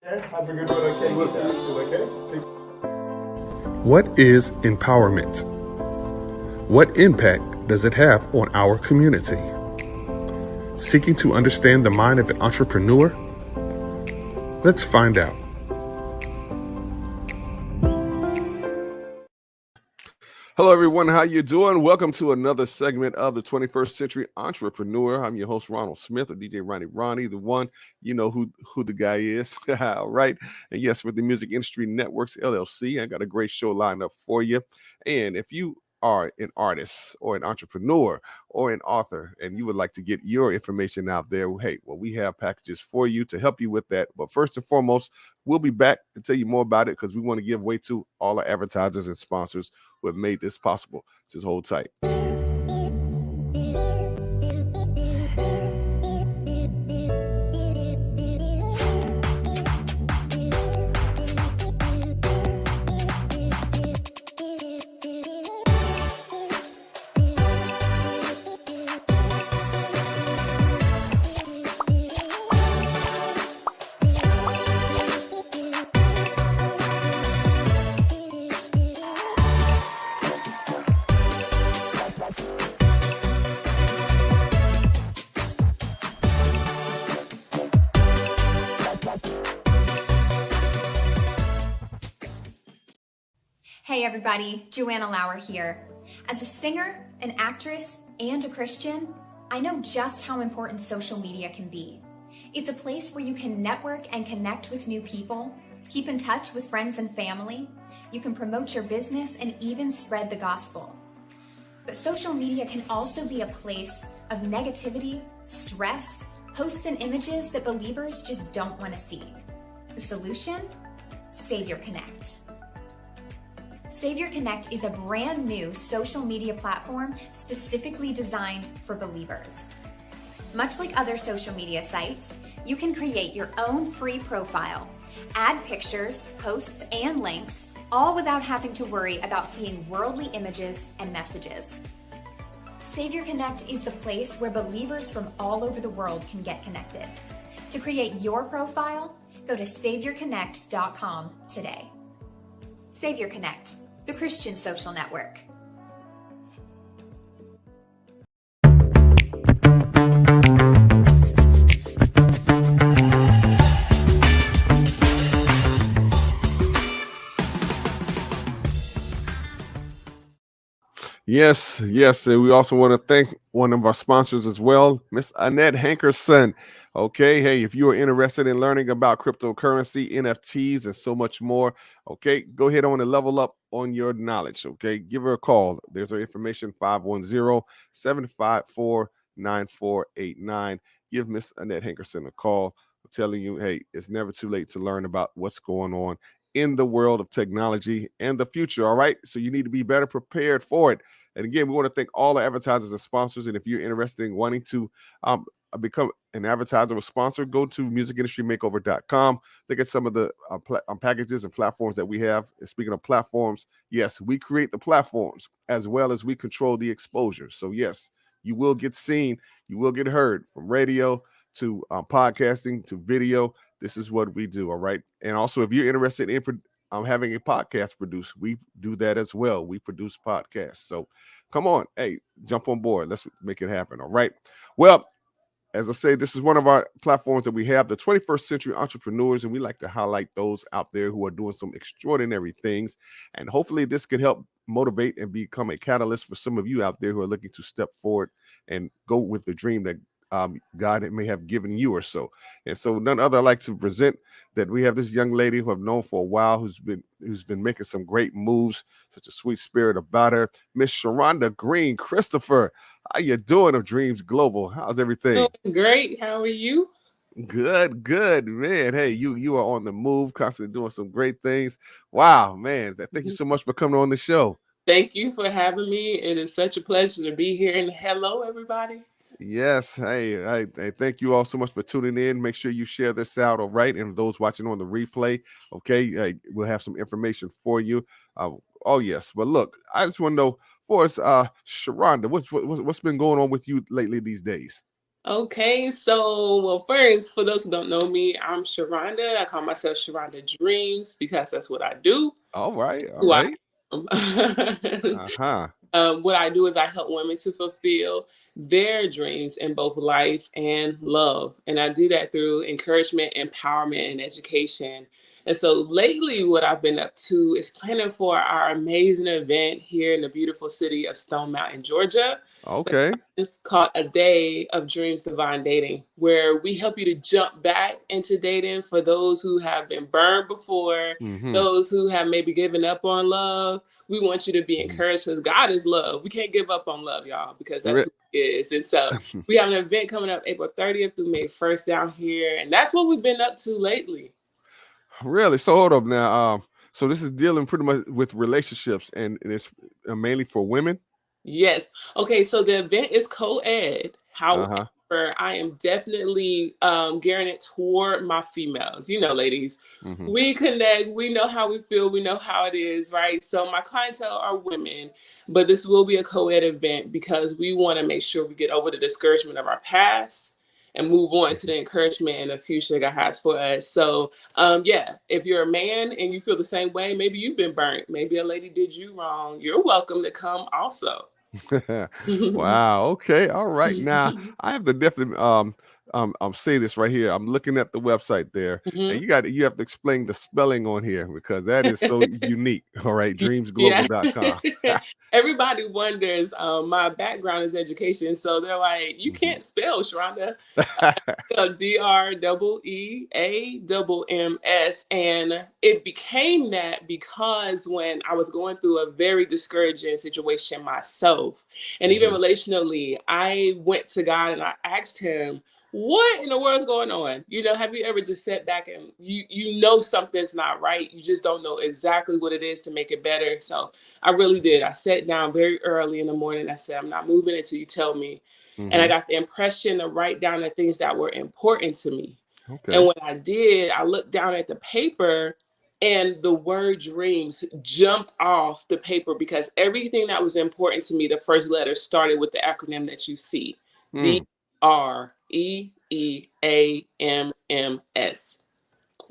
Have a good one, okay? We'll see you soon, okay? What is empowerment? What impact does it have on our community? Seeking to understand the mind of an entrepreneur? Let's find out. Hello, everyone. How you doing? Welcome to another segment of the 21st Century Entrepreneur. I'm your host, Ronald Smith, or DJ Ronnie, the one. You know who the guy is. All right. And yes, with the Music Industry Networks, LLC, I got a great show lined up for you. And if you are an artist or an entrepreneur or an author and you would like to get your information out there, hey, well, we have packages for you to help you with that. But first and foremost, we'll be back to tell you more about it because we want to give way to all our advertisers and sponsors who have made this possible. Just hold tight. Hey everybody, Joanna Lauer here. As a singer, an actress, and a Christian, I know just how important social media can be. It's a place where you can network and connect with new people, keep in touch with friends and family, you can promote your business and even spread the gospel. But social media can also be a place of negativity, stress, posts and images that believers just don't want to see. The solution? Savior Connect. Savior Connect is a brand new social media platform specifically designed for believers. Much like other social media sites, you can create your own free profile, add pictures, posts, and links, all without having to worry about seeing worldly images and messages. Savior Connect is the place where believers from all over the world can get connected. To create your profile, go to SaviorConnect.com today. Savior Connect, the Christian social network. Yes. And we also want to thank one of our sponsors as well, Miss Annette Hankerson. Okay. Hey, if you are interested in learning about cryptocurrency, NFTs, and so much more, okay, go ahead on and level up on your knowledge. Okay. Give her a call. There's her information, 510-754-9489. Give Miss Annette Hankerson a call. I'm telling you, hey, it's never too late to learn about what's going on in the world of technology and the future. All right. So you need to be better prepared for it. And again, we want to thank all the advertisers and sponsors. And if you're interested in wanting to become an advertiser or sponsor, go to musicindustrymakeover.com. Look at some of the packages and platforms that we have. And speaking of platforms, yes, we create the platforms as well as we control the exposure. So yes, you will get seen, you will get heard from radio to podcasting to video. This is what we do. All right. And also, if you're interested in having a podcast produced, we do that as well. We produce podcasts. So come on. Hey, jump on board. Let's make it happen. All right. Well, as I say, this is one of our platforms that we have, the 21st Century Entrepreneurs, and we like to highlight those out there who are doing some extraordinary things. And hopefully this could help motivate and become a catalyst for some of you out there who are looking to step forward and go with the dream that God may have given you or so. And so none other, I'd like to present that we have this young lady who I've known for a while who's been making some great moves, such a sweet spirit about her, Miss Sharonda Green. Christopher, how you doing of Dreams Global? How's everything? Doing great. How are you? Good, man. Hey, you are on the move, constantly doing some great things. Wow, man. Thank you so much for coming on the show. Thank you for having me. It is such a pleasure to be here. And hello, everybody. Yes. Hey, thank you all so much for tuning in. Make sure you share this out, all right? And those watching on the replay, okay, we'll have some information for you. Oh, yes. But look, I just want to know, for us, Sharonda, what's been going on with you lately these days? Okay, so well, first, for those who don't know me, I'm Sharonda. I call myself Sharonda Dreams because that's what I do. All right, all Who I right. am. Uh-huh. What I do is I help women to fulfill their dreams in both life and love. And I do that through encouragement, empowerment, and education. And so lately, what I've been up to is planning for our amazing event here in the beautiful city of Stone Mountain, Georgia, Okay. called A Day of Dreams Divine Dating, where we help you to jump back into dating for those who have been burned before, Mm-hmm. those who have maybe given up on love. We want you to be encouraged because God is love. We can't give up on love, y'all, because that's who He is. And so we have an event coming up April 30th through May 1st down here. And that's what we've been up to lately. Really? So hold up now. So this is dealing pretty much with relationships, and it's mainly for women. Yes. Okay, so the event is co-ed. However, Uh-huh. I am definitely gearing it toward my females. You know, ladies, Mm-hmm. we connect, we know how we feel, we know how it is, right? So my clientele are women, but this will be a co-ed event because we want to make sure we get over the discouragement of our past and move on to the encouragement and the future God has for us. So yeah, if you're a man and you feel the same way, maybe you've been burnt, maybe a lady did you wrong, you're welcome to come also. Wow. Okay. All right. Now I have to definitely say this right here. I'm looking at the website there, and Mhm. you have to explain the spelling on here because that is so unique. All right, Yeah. dreamsglobal.com. Everybody wonders. My background is education, so they're like, "You Mhm. can't spell, Sharonda." DREEAMMS, and it became that because when I was going through a very discouraging situation myself, and even Mhm. relationally, I went to God and I asked Him, "What in the world's going on?" You know, have you ever just sat back and you know something's not right? You just don't know exactly what it is to make it better. So I really did. I sat down very early in the morning. I said, "I'm not moving until you tell me." And I Mhm. got the impression to write down the things that were important to me. And Okay. when I did, I looked down at the paper and the word dreams jumped off the paper because everything that was important to me, the first letter started with the acronym that you see, Hmm. DREEAMMS.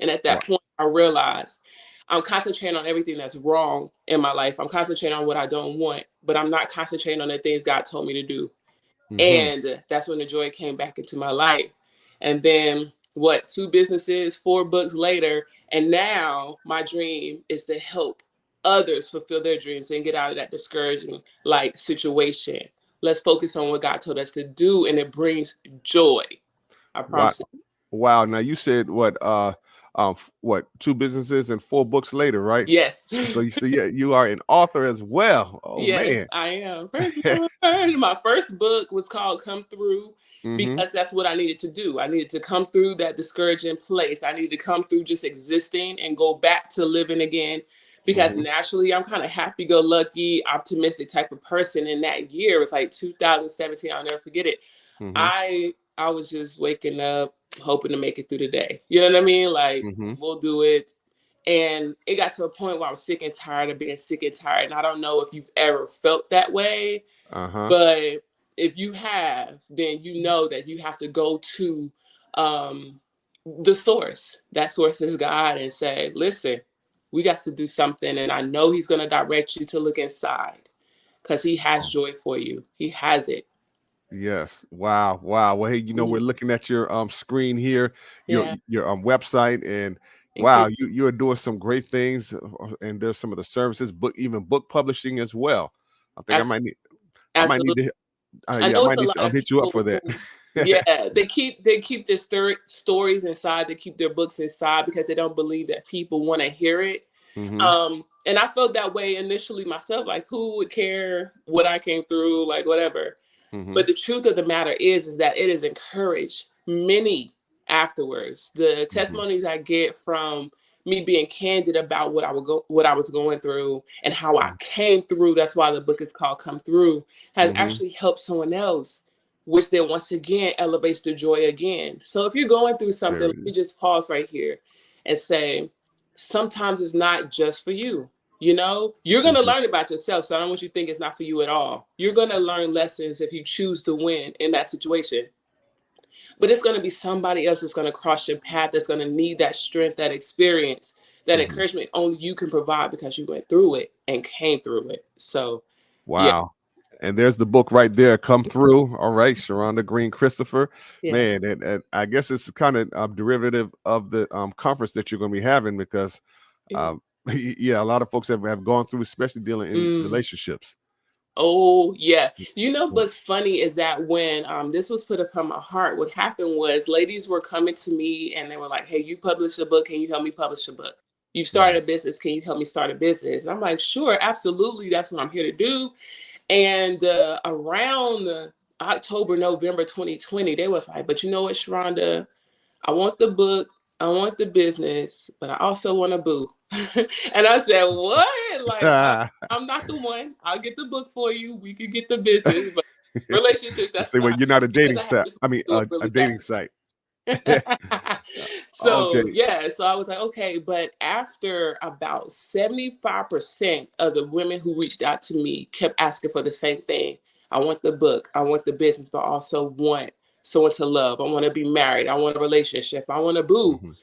And at Wow. that point, I realized I'm concentrating on everything that's wrong in my life. I'm concentrating on what I don't want, but I'm not concentrating on the things God told me to do. Mhm. And that's when the joy came back into my life. And then what, two businesses, four books later, and now my dream is to help others fulfill their dreams and get out of that discouraging like situation. Let's focus on what God told us to do, and it brings joy. I Wow. promise. Wow. Now you said what? What? Two businesses and four books later, right? Yes. So you see, yeah, you are an author as well. Oh Yes, man. I am. Praise the Lord. My first book was called Come Through Mm-hmm. because that's what I needed to do. I needed to come through that discouraging place. I needed to come through just existing and go back to living again because Mm-hmm. naturally I'm kind of happy go lucky, optimistic type of person. In that year, it was like 2017, I'll never forget it. Mm-hmm. I was just waking up hoping to make it through the day. You know what I mean? Like, Mm-hmm. we'll do it. And it got to a point where I was sick and tired of being sick and tired. And I don't know if you've ever felt that way, Uh-huh. but if you have, then you know that you have to go to um, the source. That source is God, and say, listen, we got to do something. And I know He's going to direct you to look inside because He has joy for you. He has it. Yes. Wow. Wow. Well, hey, we're Mhm. looking at your screen here, Yeah. your website, and Thank you. wow, you're doing some great things, and there's some of the services, even book publishing as well. I think Abs- I might need Absolutely. to, I I know it's might a need lot to of hit you up people for that. who, yeah, they keep their stories inside. They keep their books inside because they don't believe that people want to hear it. Mm-hmm. And I felt that way initially myself. Like, who would care what I came through? Like, whatever. Mm-hmm. But the truth of the matter is that it has encouraged many afterwards. The Mm-hmm. testimonies I get from me being candid about what I was going through and how I came through. That's why the book is called Come Through, has Mm-hmm. actually helped someone else, which then once again elevates the joy again. So if you're going through something, There let it me is. just pause right here and say, sometimes it's not just for you. You know, you're going to Mm-hmm. learn about yourself. So I don't want you to think it's not for you at all. You're going to learn lessons if you choose to win in that situation. but it's going to be somebody else that's going to cross your path, that's going to need that strength, that experience, that encouragement only you can provide because you went through it and came through it. So, yeah. Wow. And there's the book right there. Come Through. All right, Sharonda Green Christopher. Yeah. Man, and I guess it's kind of derivative of the conference that you're going to be having because, yeah, a lot of folks have gone through, especially dealing in relationships. Oh, yeah. You know, what's funny is that when this was put upon my heart, what happened was ladies were coming to me and they were like, hey, you published a book. Can you help me publish a book? You started a business. Can you help me start a business? And I'm like, sure, absolutely. That's what I'm here to do. And around October, November 2020, they was like, but you know what, Sharonda, I want the book, I want the business, but I also want a boo. And I said, what? Like, I'm not the one. I'll get the book for you. We could get the business, but relationships, that's Say, well, not. you're not a dating Because I have site. this I mean, really a dating fast. site. So Okay. yeah, so I was like, okay, but after about 75% of the women who reached out to me kept asking for the same thing. I want the book, I want the business, but I also want someone to love. I want to be married. I want a relationship. I want a boo.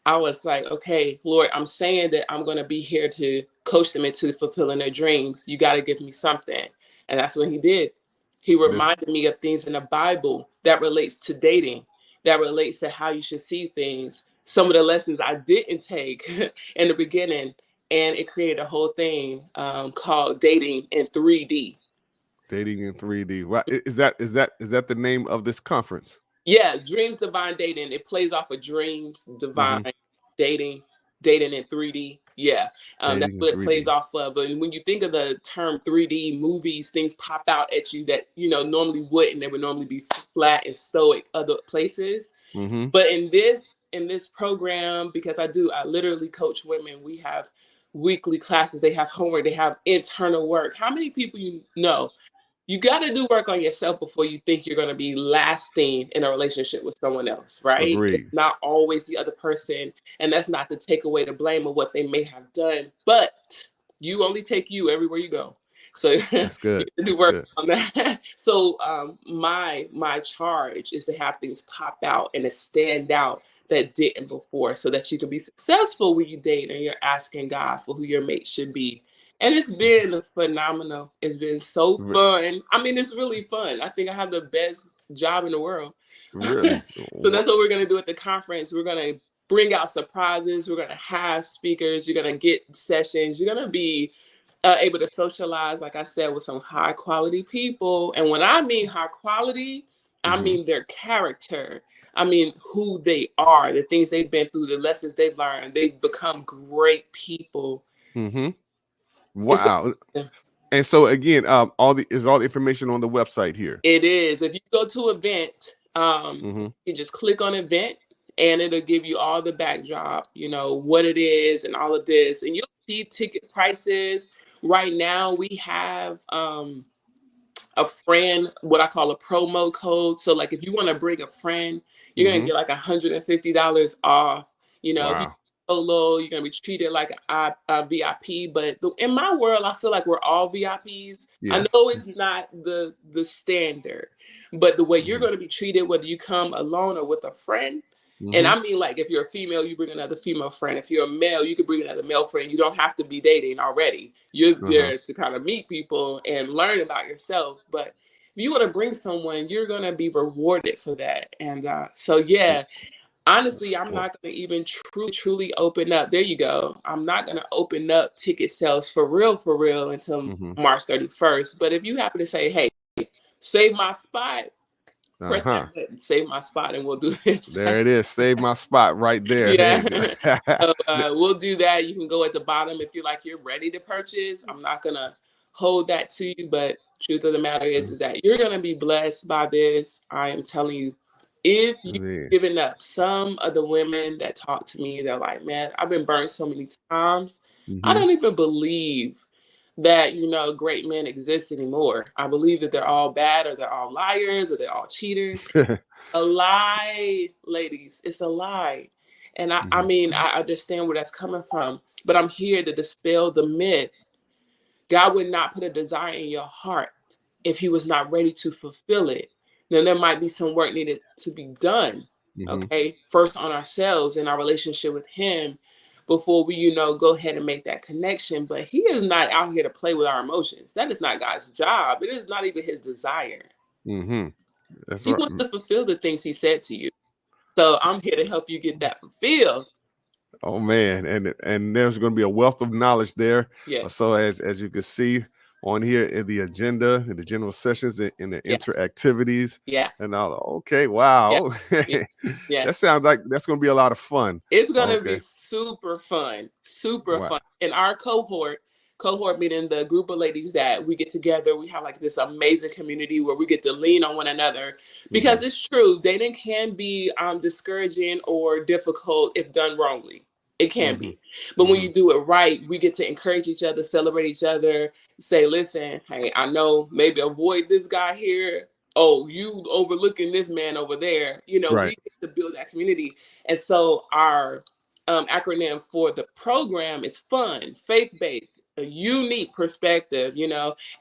I was like, okay, Lord, I'm saying that I'm going to be here to coach them into fulfilling their dreams. You got to give me something. And that's what he did. He reminded me of things in the Bible that relates to dating, that relates to how you should see things. Some of the lessons I didn't take in the beginning, and it created a whole thing called Dating in 3D. Dating in 3D. Wow. Is that the name of this conference? Yeah, Dreams Divine Dating. It plays off of Dreams Divine Dating, Dating in 3D. Yeah, that's Dating in what it 3D. plays off of. And when you think of the term 3D movies, things pop out at you that normally wouldn't. They would normally be flat and stoic other places. But in this program, because I literally coach women. We have weekly classes. They have homework. They have internal work. How many people you know? You got to do work on yourself before you think you're going to be lasting in a relationship with someone else, right? Agreed. It's not always the other person. And that's not to take away the blame of what they may have done, but you only take you everywhere you go. So That's good. you do work on that. So my charge is to have things pop out and to stand out that didn't before, so that you can be successful when you date and you're asking God for who your mate should be. And it's been phenomenal. It's been so fun. I mean, it's really fun. I think I have the best job in the world. Really? So that's what we're going to do at the conference. We're going to bring out surprises. We're going to have speakers. You're going to get sessions. You're going to be able to socialize, like I said, with some high quality people. And when I mean high quality, I mean their character. I mean who they are, the things they've been through, the lessons they've learned. They've become great people. Wow. And so again, all the information on the website here. It is. If you go to event, you just click on event and it'll give you all the backdrop, what it is and all of this. And you'll see ticket prices. Right now we have a friend, what I call a promo code. So like if you want to bring a friend, you're going to get like $150 off. If you solo, you're going to be treated like a VIP. But in my world, I feel like we're all VIPs. Yes. I know it's not the standard, but the way you're going to be treated, whether you come alone or with a friend. And I mean, like, if you're a female, you bring another female friend. If you're a male, you can bring another male friend. You don't have to be dating already. You're there to kind of meet people and learn about yourself. But if you want to bring someone, you're going to be rewarded for that. And so, yeah, honestly, I'm not going to even truly open up. There you go. I'm not going to open up ticket sales for real until March 31st. But if you happen to say, hey, save my spot, press that button, save my spot, and we'll do this. There it is. Save my spot right there. Yeah. So, we'll do that. You can go at the bottom if you're ready to purchase. I'm not going to hold that to you, but truth of the matter is that you're going to be blessed by this. I am telling you, if you've given up. Some of the women that talk to me, they're like, man, I've been burned so many times. I don't even believe that, great men exist anymore. I believe that they're all bad, or they're all liars, or they're all cheaters. A lie, ladies. It's a lie. And I mean, I understand where that's coming from, but I'm here to dispel the myth. God would not put a desire in your heart if he was not ready to fulfill it. then there might be some work needed to be done. Okay, first on ourselves and our relationship with him before we, go ahead and make that connection. But he is not out here to play with our emotions. That is not God's job. It is not even his desire. That's He right. wants to fulfill the things he said to you. So I'm here to help you get that fulfilled. Oh man, and there's going to be a wealth of knowledge there. Yes. So as you can see on here in the agenda, in the general sessions, in the interactivities, and all. Okay, wow. Yeah. That sounds like that's going to be a lot of fun. It's going to be super fun, fun. In our cohort meaning the group of ladies that we get together, we have like this amazing community where we get to lean on one another, because it's true, dating can be discouraging or difficult if done wrongly. It can be. But when you do it right, we get to encourage each other, celebrate each other, say, listen, hey, I know, maybe avoid this guy here. Oh, you overlooking this man over there. We get to build that community. And so our acronym for the program is fun, faith-based, a unique perspective,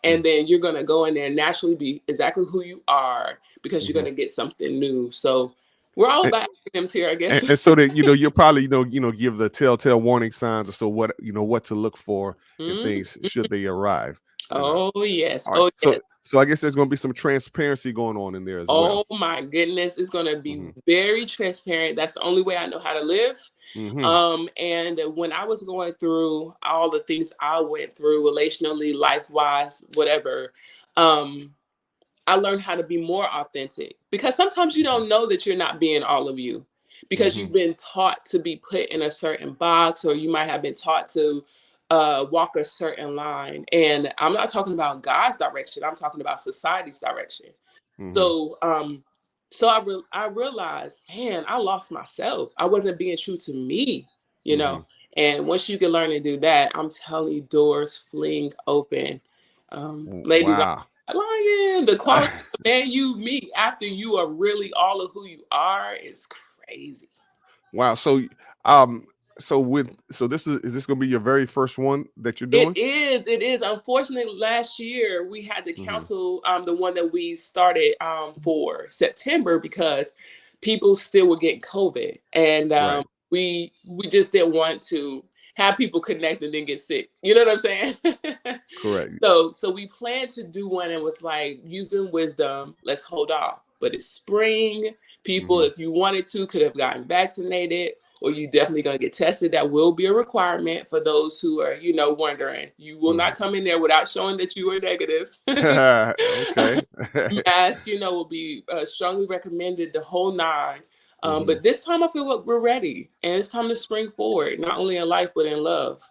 and then you're going to go in there and naturally be exactly who you are, because you're going to get something new. So we're all about acronyms here, I guess. And so that you'll probably give the telltale warning signs, or so what to look for in things should they arrive. Oh yes. Right. Yes. So I guess there's going to be some transparency going on in there as well. Oh my goodness, it's going to be very transparent. That's the only way I know how to live. And when I was going through all the things I went through relationally, life-wise, whatever, I learned how to be more authentic, because sometimes you don't know that you're not being all of you, because you've been taught to be put in a certain box, or you might have been taught to walk a certain line. And I'm not talking about God's direction. I'm talking about society's direction. So, I realized, man, I lost myself. I wasn't being true to me, and once you can learn to do that, I'm telling you, doors fling open. Ladies are lying. The quality of man you meet after you are really all of who you are is crazy. Wow. So, so this is this going to be your very first one that you're doing? It is. Unfortunately, last year we had to cancel the one that we started for September, because people still were getting COVID, and we just didn't want to have people connect and then get sick. You know what I'm saying? Correct. So we planned to do one and was like, using wisdom, let's hold off. But it's spring. People, if you wanted to, could have gotten vaccinated, or you definitely going to get tested. That will be a requirement for those who are, wondering. You will not come in there without showing that you are negative. Okay. Mask, will be strongly recommended, the whole nine. But this time I feel like we're ready, and it's time to spring forward, not only in life, but in love.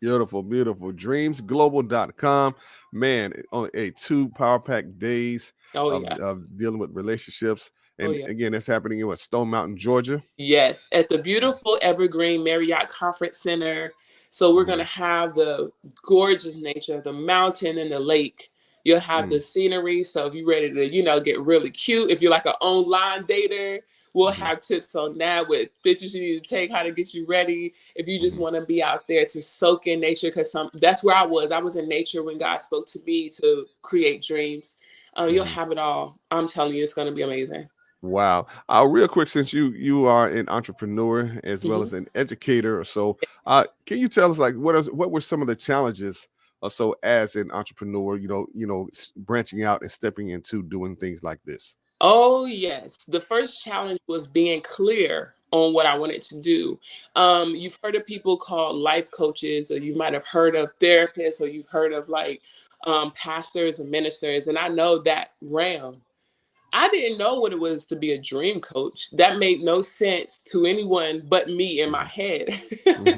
Beautiful, beautiful. Dreamsglobal.com. Man, only 2 power pack days of dealing with relationships. And again, that's happening in Stone Mountain, Georgia. Yes, at the beautiful Evergreen Marriott Conference Center. So we're going to have the gorgeous nature of the mountain and the lake. You'll have the scenery. So if you're ready to, get really cute, if you're like an online dater, we'll have tips on that, with pictures you need to take, how to get you ready. If you just want to be out there to soak in nature, because that's where I was. I was in nature when God spoke to me to create dreams. You'll have it all. I'm telling you, it's going to be amazing. Wow. Real quick, since you are an entrepreneur as well as an educator, so can you tell us, like, what were some of the challenges so as an entrepreneur, branching out and stepping into doing things like this? Oh, yes. The first challenge was being clear on what I wanted to do. You've heard of people called life coaches, or you might have heard of therapists, or you've heard of pastors and ministers. And I know that realm. I didn't know what it was to be a dream coach. That made no sense to anyone but me in my head.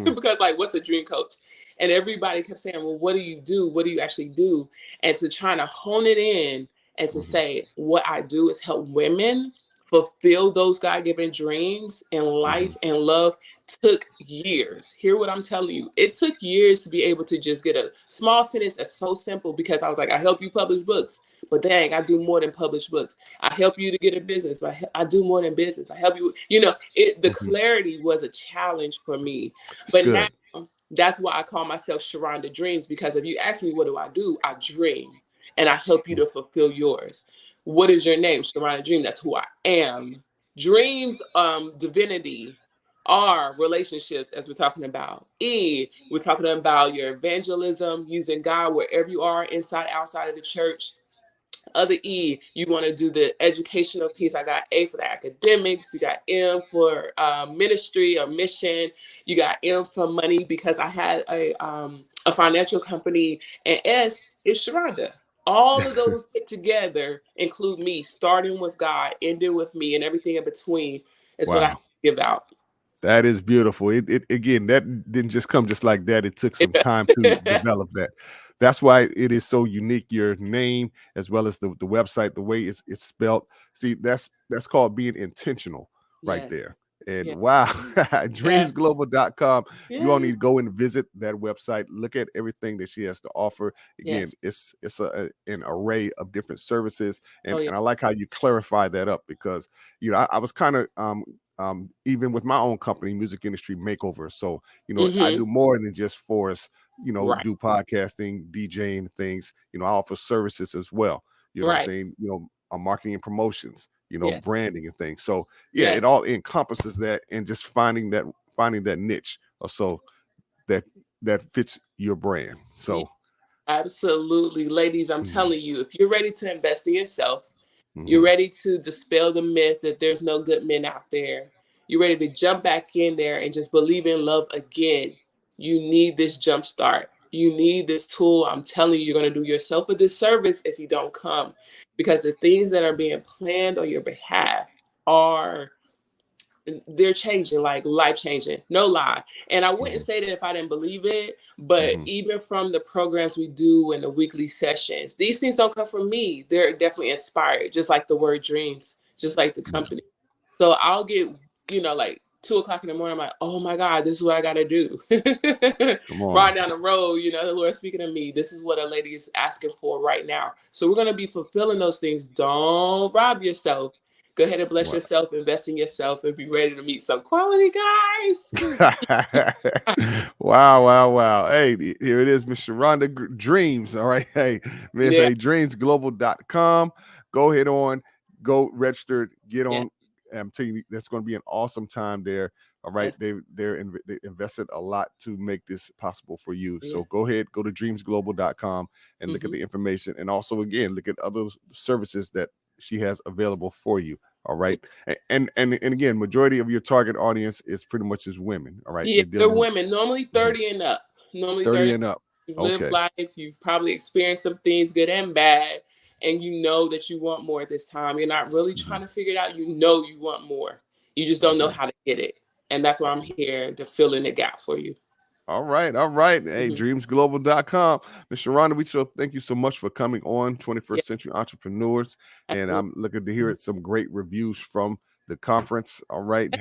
Because what's a dream coach? And everybody kept saying, well, what do you do? What do you actually do? And to try to hone it in and to say, what I do is help women fulfill those God-given dreams in life and love took years. Hear what I'm telling you. It took years to be able to just get a small sentence that's so simple, because I was like, I help you publish books. But dang, I do more than publish books. I help you to get a business, but I do more than business. I help you. The clarity was a challenge for me. But now, that's why I call myself Sharonda Dreams, because if you ask me, what do? I dream, and I help you to fulfill yours. What is your name? Sharonda Dream. That's who I am. Dreams, divinity, R, relationships, as we're talking about. E, we're talking about your evangelism, using God wherever you are, inside, outside of the church. Other E, you want to do the educational piece. I got A for the academics. You got M for ministry or mission. You got M for money, because I had a financial company. And S is Sharonda. All of those put together include me, starting with God, ending with me, and everything in between is what I give out. That is beautiful. It again, that didn't just come just like that. It took some time to develop that. That's why it is so unique. Your name, as well as the website, the way it's spelled. See, that's called being intentional right there. And wow, dreamsglobal.com. You all need to go and visit that website. Look at everything that she has to offer. Again, it's an array of different services. And, and I like how you clarify that up, because, you know, I was kind of even with my own company, Music Industry Makeover. So, you know, I do more than just Forrest, you know, do podcasting, DJing things. You know, I offer services as well. You know what I'm saying? You know, marketing and promotions, you know, branding and things. So yeah, it all encompasses that, and just finding that niche or so that fits your brand. So absolutely, ladies, I'm telling you, if you're ready to invest in yourself, you're ready to dispel the myth that there's no good men out there, you're ready to jump back in there and just believe in love again, you need this jump start. You need this tool. I'm telling you, you're going to do yourself a disservice if you don't come, because the things that are being planned on your behalf they're changing, like life changing, no lie. And I wouldn't say that if I didn't believe it, but even from the programs we do and the weekly sessions, these things don't come from me. They're definitely inspired, just like the word dreams, just like the company. So I'll get, you know, like 2:00 in the morning, I'm like, oh my God, this is what I got to do. Riding down the road, you know, the Lord speaking to me, this is what a lady is asking for right now. So we're going to be fulfilling those things. Don't rob yourself. Go ahead and bless yourself, invest in yourself, and be ready to meet some quality guys. Wow. Hey, here it is, Miss Sharonda Dreams. All right. Hey, Miss dreamsglobal.com. Go ahead on, go register, get on. I'm telling you, that's going to be an awesome time there. All right. They invested a lot to make this possible for you. So go ahead, go to dreamsglobal.com and look at the information. And also, again, look at other services that she has available for you. All right. And again, majority of your target audience is pretty much as women. All right. Yeah, they're women, normally 30 and up. Normally 30 and up. You live life, you've probably experienced some things, good and bad, and you know that you want more at this time. You're not really trying to figure it out. You know you want more. You just don't know how to get it. And that's why I'm here to fill in the gap for you. All right. Hey, dreamsglobal.com. Ms. Sharonda, we thank you so much for coming on 21st Century Entrepreneurs. And I'm looking to hear some great reviews from the conference. All right.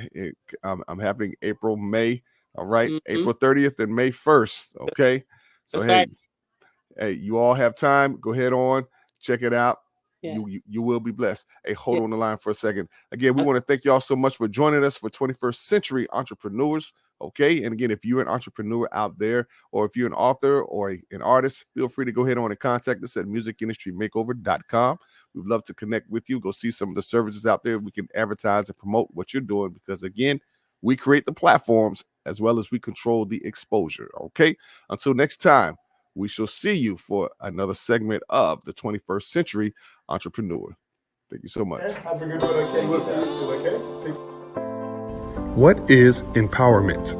I'm happening April, May. All right. April 30th and May 1st. Okay. So, hey, you all have time. Go ahead on. Check it out. You will be blessed. Hey, hold on the line for a second. Again, we want to thank y'all so much for joining us for 21st Century Entrepreneurs. Okay. And again, if you're an entrepreneur out there, or if you're an author or an artist, feel free to go ahead on and contact us at musicindustrymakeover.com. We'd love to connect with you. Go see some of the services out there. We can advertise and promote what you're doing, because again, we create the platforms as well as we control the exposure. Okay. Until next time, we shall see you for another segment of the 21st Century Entrepreneur. Thank you so much. Have a good one. Okay. We'll see you soon. Okay. What is empowerment?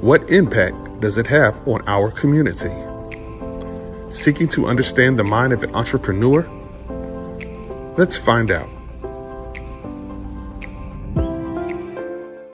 What impact does it have on our community? Seeking to understand the mind of an entrepreneur? Let's find out.